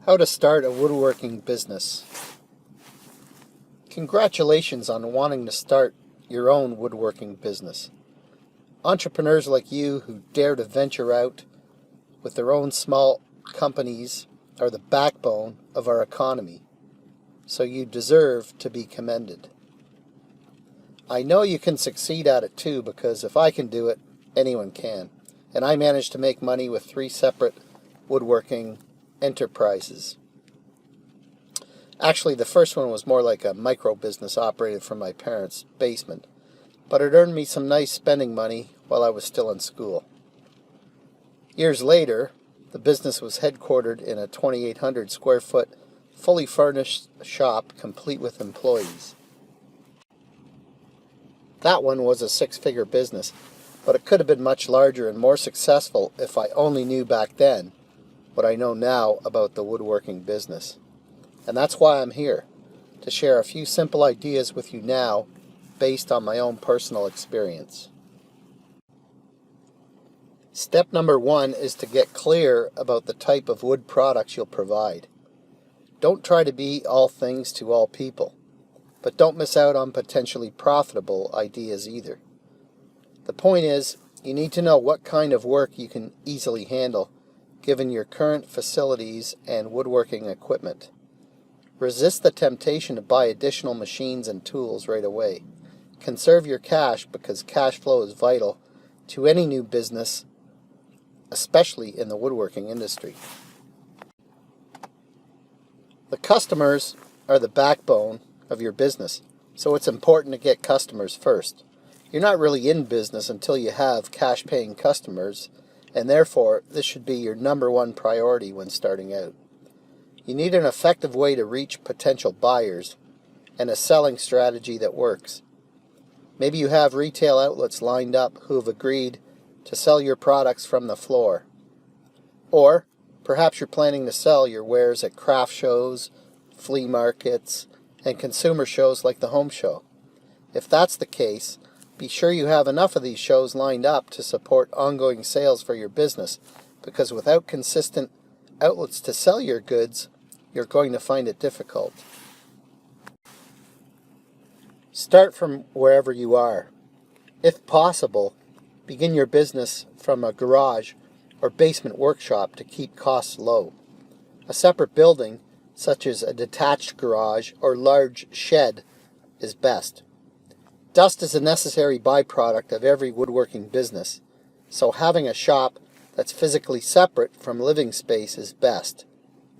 How to start a woodworking business. Congratulations on wanting to start your own woodworking business. Entrepreneurs like you who dare to venture out with their own small companies are the backbone of our economy, so you deserve to be commended. I know you can succeed at it too, because if I can do it, anyone can. And I managed to make money with 3 separate woodworking enterprises. Actually, the first one was more like a micro business operated from my parents' basement, but it earned me some nice spending money while I was still in school. Years later, the business was headquartered in a 2,800 square foot, fully furnished shop complete with employees. That one was a 6-figure business, but it could have been much larger and more successful if I only knew back then what I know now about the woodworking business. And that's why I'm here, to share a few simple ideas with you now based on my own personal experience. Step number 1 is to get clear about the type of wood products you'll provide. Don't try to be all things to all people, but don't miss out on potentially profitable ideas either. The point is, you need to know what kind of work you can easily handle given your current facilities and woodworking equipment. Resist the temptation to buy additional machines and tools right away. Conserve your cash, because cash flow is vital to any new business, especially in the woodworking industry. The customers are the backbone of your business, so it's important to get customers first. You're not really in business until you have cash-paying customers, and therefore this should be your number 1 priority when starting out. You need an effective way to reach potential buyers and a selling strategy that works. Maybe you have retail outlets lined up who have agreed to sell your products from the floor. Or perhaps you're planning to sell your wares at craft shows, flea markets, and consumer shows like the home show. If that's the case, be sure you have enough of these shows lined up to support ongoing sales for your business, because without consistent outlets to sell your goods, you're going to find it difficult. Start from wherever you are. If possible, begin your business from a garage or basement workshop to keep costs low. A separate building, such as a detached garage or large shed, is best. Dust is a necessary byproduct of every woodworking business, so having a shop that's physically separate from living space is best.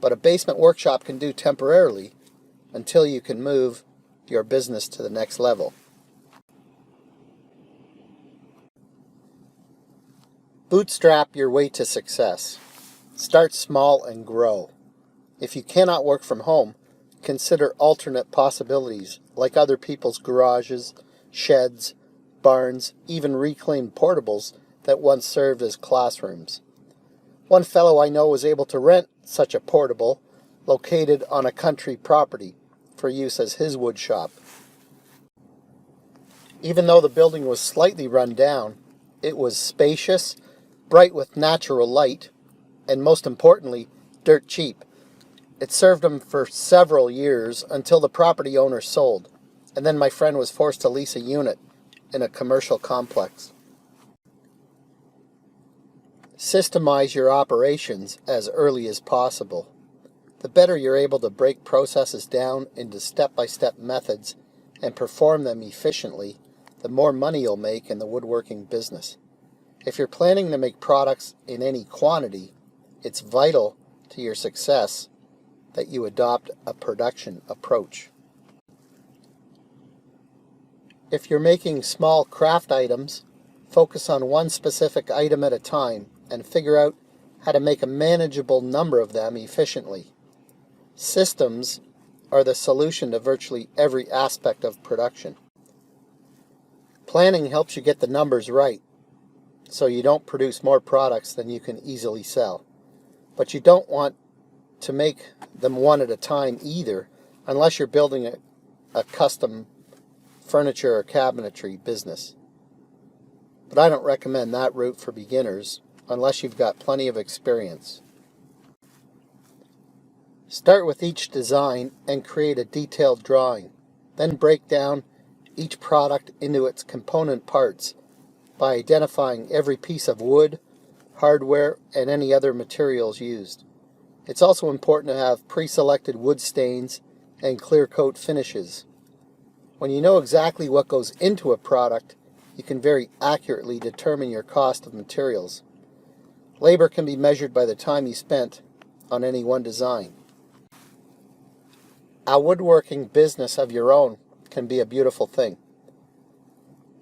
But a basement workshop can do temporarily until you can move your business to the next level. Bootstrap your way to success. Start small and grow. If you cannot work from home, consider alternate possibilities like other people's garages, sheds, barns, even reclaimed portables that once served as classrooms. One fellow I know was able to rent such a portable located on a country property for use as his wood shop. Even though the building was slightly run down, it was spacious, bright with natural light, and most importantly, dirt cheap. It served him for several years until the property owner sold, and then my friend was forced to lease a unit in a commercial complex. Systemize your operations as early as possible. The better you're able to break processes down into step-by-step methods and perform them efficiently, the more money you'll make in the woodworking business. If you're planning to make products in any quantity, it's vital to your success that you adopt a production approach. If you're making small craft items, focus on one specific item at a time and figure out how to make a manageable number of them efficiently. Systems are the solution to virtually every aspect of production. Planning helps you get the numbers right, so you don't produce more products than you can easily sell. But you don't want to make them one at a time either, unless you're building a custom furniture or cabinetry business. But I don't recommend that route for beginners unless you've got plenty of experience. Start with each design and create a detailed drawing. Then break down each product into its component parts by identifying every piece of wood, hardware, and any other materials used. It's also important to have pre-selected wood stains and clear coat finishes. When you know exactly what goes into a product, you can very accurately determine your cost of materials. Labor can be measured by the time you spent on any one design. A woodworking business of your own can be a beautiful thing.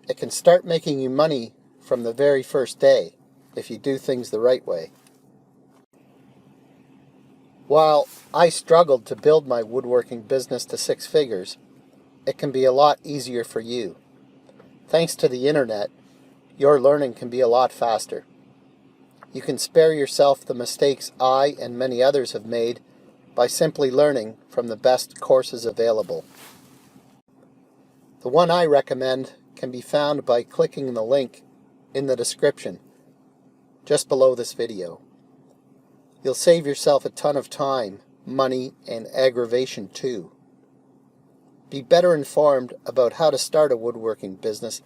It can start making you money from the very first day if you do things the right way. While I struggled to build my woodworking business to 6 figures, it can be a lot easier for you. Thanks to the internet, your learning can be a lot faster. You can spare yourself the mistakes I and many others have made by simply learning from the best courses available. The one I recommend can be found by clicking the link in the description just below this video. You'll save yourself a ton of time, money, and aggravation too. Be better informed about how to start a woodworking business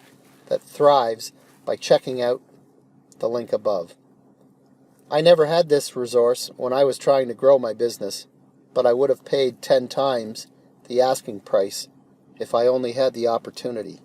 that thrives by checking out the link above. I never had this resource when I was trying to grow my business, but I would have paid 10 times the asking price if I only had the opportunity.